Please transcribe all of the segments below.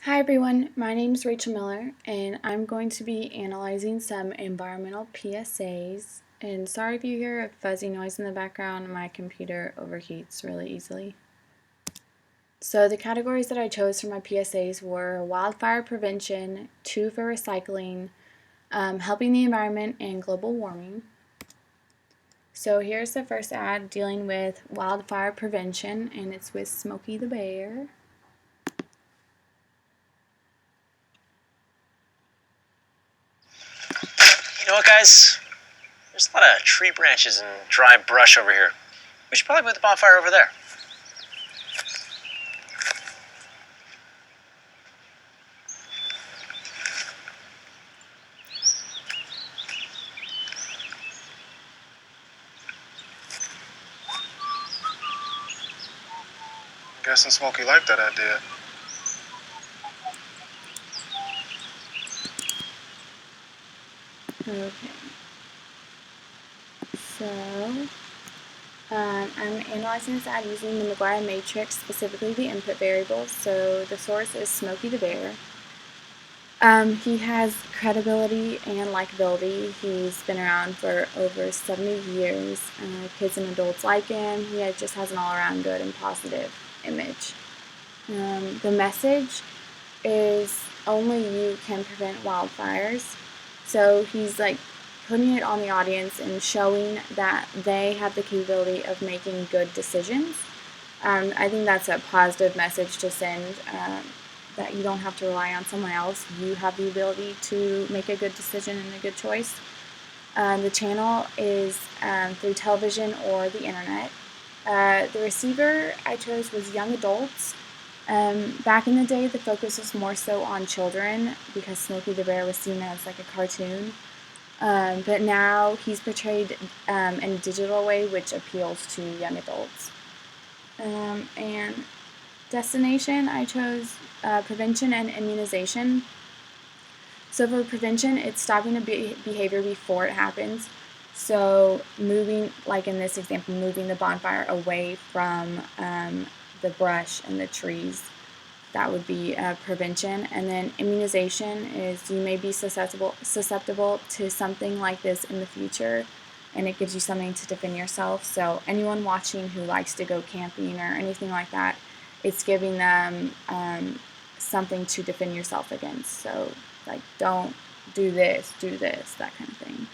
Hi everyone, my name is Rachel Miller and I'm going to be analyzing some environmental PSAs. And sorry if you hear a fuzzy noise in the background, my computer overheats really easily. So the categories that I chose for my PSAs were wildfire prevention, 2 for recycling, helping the environment, and global warming. So here's the first ad dealing with wildfire prevention, and it's with Smokey the Bear. You know what, guys? There's a lot of tree branches and dry brush over here. We should probably move the bonfire over there. Guessing Smokey liked that idea. Okay. So, I'm analyzing this ad using the McGuire matrix, specifically the input variables. So the source is Smokey the Bear. He has credibility and likability. He's been around for over 70 years. Kids and adults like him. He just has an all-around good and positive image. The message is only you can prevent wildfires. So he's like putting it on the audience and showing that they have the capability of making good decisions. I think that's a positive message to send, that you don't have to rely on someone else. You have the ability to make a good decision and a good choice. The channel is through television or the internet. The receiver I chose was young adults. Back in the day, the focus was more so on children because Smokey the Bear was seen as like a cartoon. But now he's portrayed in a digital way, which appeals to young adults. And destination, I chose prevention and immunization. So for prevention, it's stopping a behavior before it happens. So moving, like in this example, moving the bonfire away from the brush and the trees. That would be prevention. And then immunization is you may be susceptible to something like this in the future, and it gives you something to defend yourself. So anyone watching who likes to go camping or anything like that, it's giving them something to defend yourself against. So like, don't do this, that kind of thing.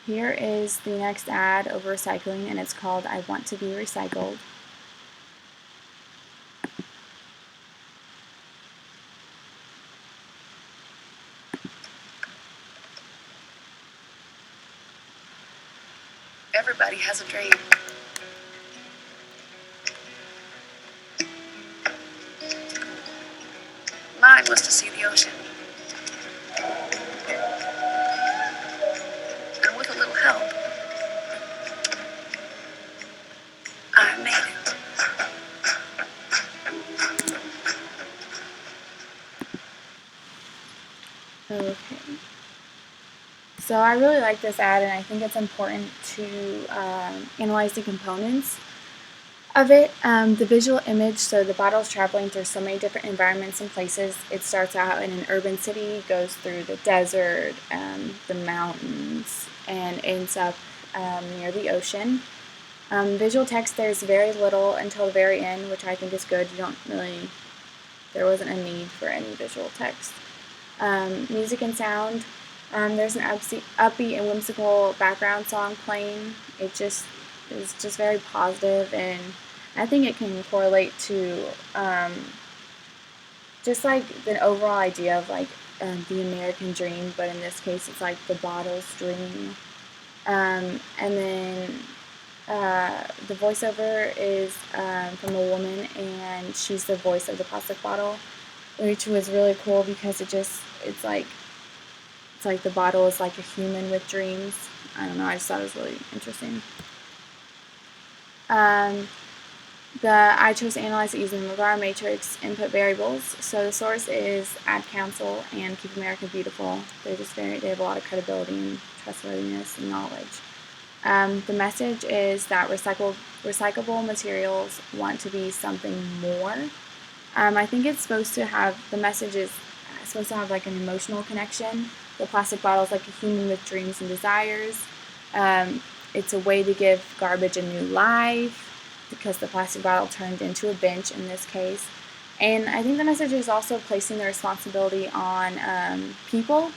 Here is the next ad over recycling, and it's called I Want to Be Recycled. Everybody has a dream. Mine was to see the ocean. And with a little help, I made it. Okay. So I really like this ad, and I think it's important to analyze the components of it. The visual image, so the bottle is traveling through so many different environments and places. It starts out in an urban city, goes through the desert, the mountains, and ends up near the ocean. Visual text, there's very little until the very end, which I think is good. There wasn't a need for any visual text. Music and sound, there's an upbeat and whimsical background song playing. It just is just very positive, and I think it can correlate to just like the overall idea of like the American dream, but in this case it's like the bottle's dream. And then the voiceover is from a woman, and she's the voice of the plastic bottle, which was really cool because it's like the bottle is like a human with dreams. I don't know, I just thought it was really interesting. I chose to analyze it using the McGuire matrix input variables. So the source is Ad Council and Keep America Beautiful. They have a lot of credibility and trustworthiness and knowledge. The message is that recyclable materials want to be something more. I think it's supposed to have, the message is supposed to have like an emotional connection. The plastic bottle is like a human with dreams and desires. It's a way to give garbage a new life because the plastic bottle turned into a bench in this case. And I think the message is also placing the responsibility on people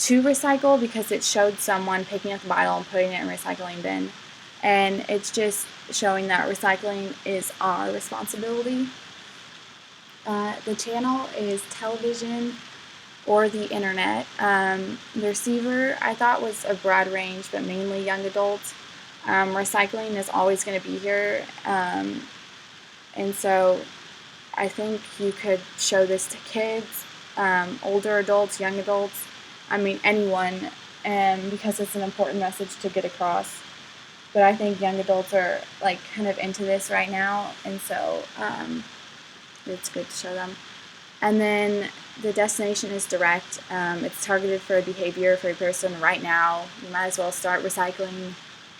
to recycle because it showed someone picking up the bottle and putting it in a recycling bin. And it's just showing that recycling is our responsibility. The channel is television or the internet. The receiver I thought was a broad range, but mainly young adults. Recycling is always going to be here, and so I think you could show this to kids, older adults, young adults, I mean anyone, because it's an important message to get across. But I think young adults are like kind of into this right now, and so it's good to show them. And then the destination is direct. It's targeted for a behavior for a person right now. You might as well start recycling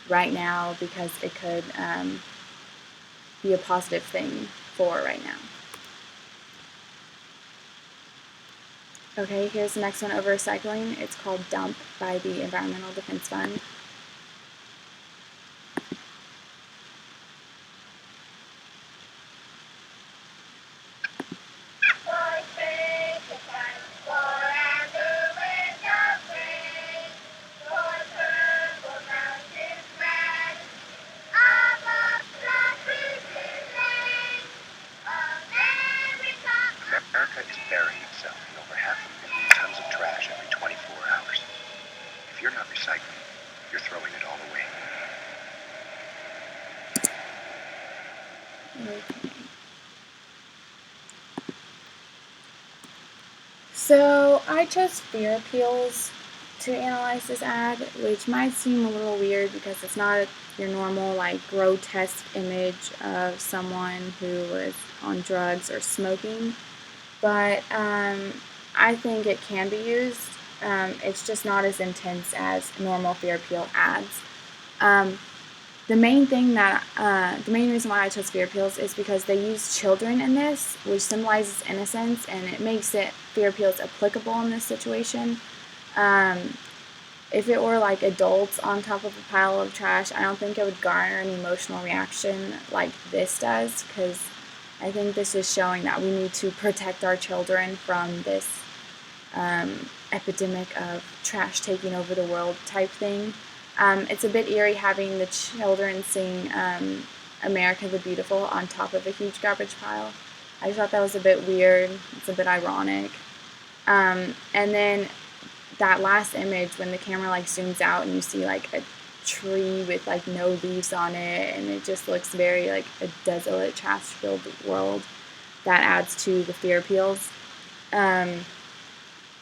right now because it could be a positive thing for right now. Okay, here's the next one over recycling. It's called Dump by the Environmental Defense Fund. America is burying itself in over 500,000 tons of trash every 24 hours. If you're not recycling, you're throwing it all away. Okay. So I chose fear appeals to analyze this ad, which might seem a little weird because it's not your normal like grotesque image of someone who was on drugs or smoking, but I think it can be used. It's just not as intense as normal fear appeal ads. The main reason why I chose fear appeals is because they use children in this, which symbolizes innocence, and it makes fear appeals applicable in this situation. If it were like adults on top of a pile of trash, I don't think it would garner an emotional reaction like this does, because I think this is showing that we need to protect our children from this epidemic of trash taking over the world type thing. It's a bit eerie having the children sing America the Beautiful on top of a huge garbage pile. I just thought that was a bit weird. It's a bit ironic. And then that last image when the camera like zooms out and you see like a tree with like no leaves on it, and it just looks very like a desolate, trash-filled world, that adds to the fear appeals.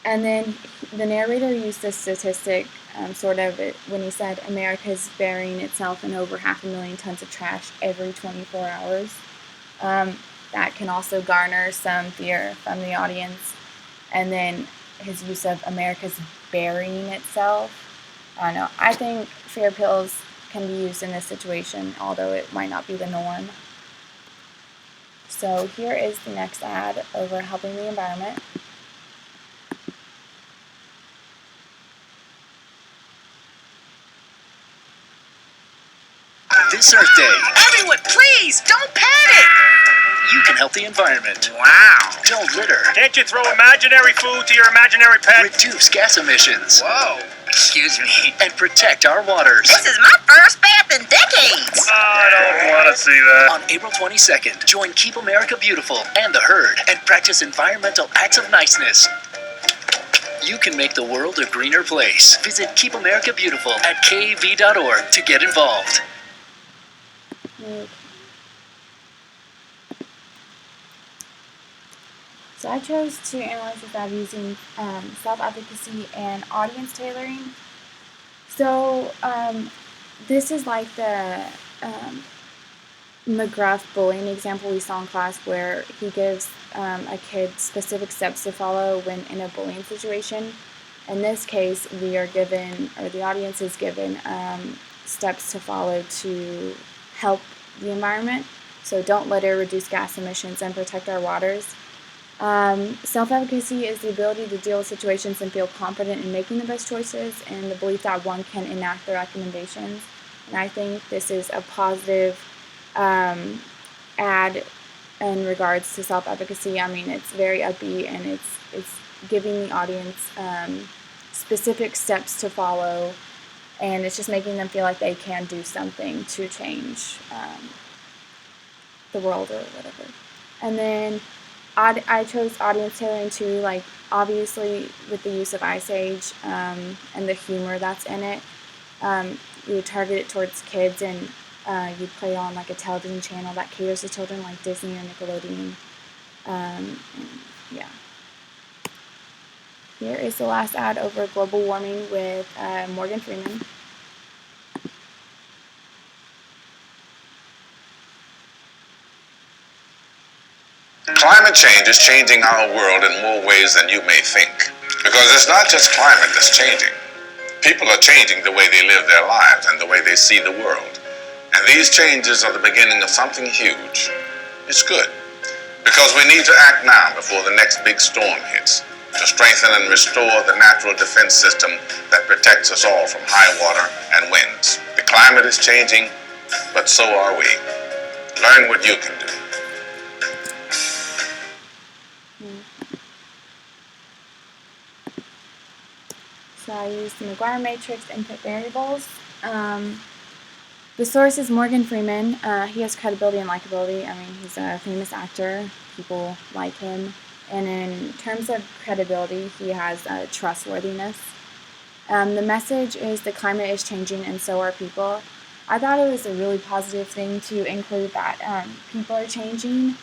And then the narrator used this statistic when he said America's burying itself in over 500,000 tons of trash every 24 hours. That can also garner some fear from the audience. And then his use of America's burying itself. I don't know. I think fear appeals can be used in this situation, although it might not be the norm. So here is the next ad over helping the environment. This Earth Day, Everyone, please, don't panic! you can help the environment. Wow. Don't litter. Can't you throw imaginary food to your imaginary pet? Reduce gas emissions. Whoa. Excuse me. And protect our waters. This is my first bath in decades. I don't want to see that. On April 22nd, join Keep America Beautiful and the Herd and practice environmental acts of niceness. You can make the world a greener place. Visit Keep America Beautiful at KAV.org to get involved. Okay. So I chose to analyze this ad using self-efficacy and audience tailoring. So this is like the McGruff bullying example we saw in class, where he gives a kid specific steps to follow when in a bullying situation. In this case, we are given, or the audience is given, steps to follow to help the environment. So don't litter, reduce gas emissions, and protect our waters. Self-advocacy is the ability to deal with situations and feel confident in making the best choices, and the belief that one can enact the recommendations. And I think this is a positive ad in regards to self-advocacy. I mean, it's very upbeat, and it's giving the audience specific steps to follow, and it's just making them feel like they can do something to change the world or whatever. And then I chose audience tailoring too, like obviously with the use of Ice Age and the humor that's in it. You would target it towards kids, and you'd play on like a television channel that caters to children, like Disney or Nickelodeon. And yeah. Here is the last ad over global warming with Morgan Freeman. Climate change is changing our world in more ways than you may think. Because it's not just climate that's changing. People are changing the way they live their lives and the way they see the world. And these changes are the beginning of something huge. It's good. Because we need to act now before the next big storm hits, to strengthen and restore the natural defense system that protects us all from high water and winds. The climate is changing, but so are we. Learn what you can do. So I used the McGuire matrix input variables. The source is Morgan Freeman. He has credibility and likability. I mean, he's a famous actor. People like him. And in terms of credibility, he has trustworthiness. The message is the climate is changing and so are people. I thought it was a really positive thing to include that people are changing.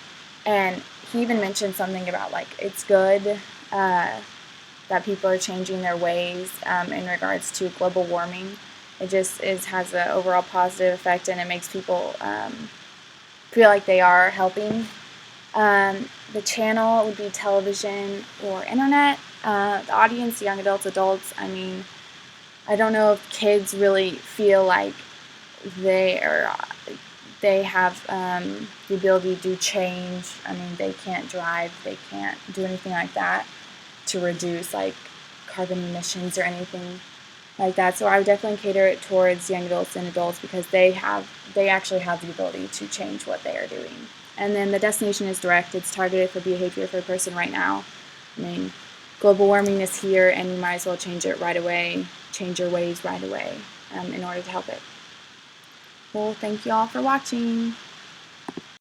And he even mentioned something about like it's good that people are changing their ways in regards to global warming. It just has an overall positive effect, and it makes people feel like they are helping. The channel would be television or internet. The audience, young adults, adults, I mean, I don't know if kids really feel like they have the ability to change. I mean, they can't drive, they can't do anything like that to reduce like carbon emissions or anything like that. So I would definitely cater it towards young adults and adults because they actually have the ability to change what they are doing. And then the destination is direct. It's targeted for behavior for a person right now. I mean, global warming is here, and you might as well change it right away, change your ways right away in order to help it. Well, thank you all for watching.